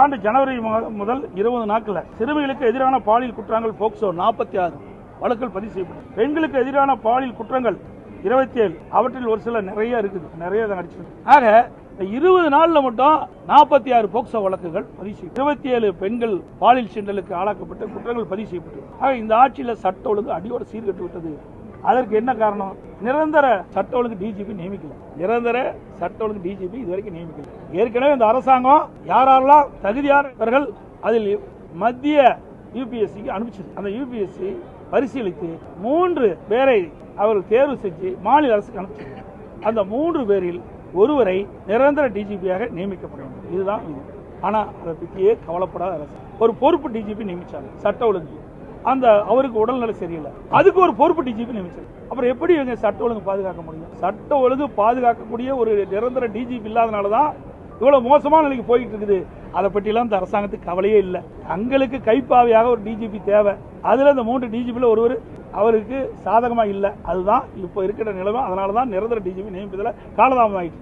ஆண்டு ஜனவரி முதல் 20 நாட்களில் சிறுமிகளுக்கு எதிரான பாலியல் குற்றங்கள் போக்சோ 46 வழக்குகள் பதிவு செய்யப்பட்டது. பெண்களுக்கு எதிரான பாலியல் குற்றங்கள் 27, அவற்றில் ஒரு சில நிறைய இருக்குது, நிறைய அடிச்சிருக்கு. ஆக 20 நாள்ல மட்டும் 46 போக்சோ வழக்குகள் பதிவு செய்யும். 27 பெண்கள் பாலியல் சீண்டலுக்கு ஆளாக்கப்பட்ட குற்றங்கள் பதிவு செய்யப்பட்டது. ஆக இந்த ஆட்சியில் சட்ட ஒழுங்கு அடியோடு சீர்கட்டு விட்டது. அதற்கு என்ன காரணம்? நிரந்தர சட்ட ஒழுங்கு டிஜிபி நியமிக்கல. நிரந்தர சட்ட ஒழுங்கு டிஜிபி இதுவரைக்கும் நியமிக்கல. ஏற்கனவே இந்த அரசாங்கம் யாரெல்லாம் தகுதியானவர்கள் அதில் மத்திய யூபிஎஸ்சிக்கு அனுப்பிச்சது. அந்த யூபிஎஸ்சி பரிசீலித்து 3 பேரை அவர்கள் தேர்வு செஞ்சு மாநில அரசுக்கு அனுப்பிச்சது. அந்த 3 பேரில் ஒருவரை நிரந்தர டிஜிபியாக நியமிக்கப்பட வேண்டும். இதுதான் இது. ஆனா அதை பற்றியே கவலைப்படாத அரசு. ஒரு பொறுப்பு டிஜிபி நியமிச்சாங்க சட்ட ஒழுங்கு. அந்த அவருக்கு உடல்நிலை சரியில்லை, அதுக்கு ஒரு பொறுப்பு டிஜிபி நியமிச்சாங்க. அப்புறம் எப்படி இவங்க சட்ட ஒழுங்கு பாதுகாக்க முடியும்? சட்ட ஒழுங்கு பாதுகாக்கக்கூடிய ஒரு நிரந்தர டிஜிபி இல்லாதனாலதான் இவ்வளவு மோசமான நிலைக்கு போயிட்டு இருக்குது. அதை பற்றிலாம் இந்த அரசாங்கத்துக்கு கவலையே இல்லை. தங்களுக்கு கைப்பாவையாக ஒரு டிஜிபி தேவை. அதுல இந்த 3 டிஜிபில ஒருவர் அவருக்கு சாதகமா இல்லை. அதுதான் இப்ப இருக்கிற நிலைமை. அதனாலதான் நிரந்தர டிஜிபி நியமிப்பதில் காலதாமதம் ஆயிடுச்சு.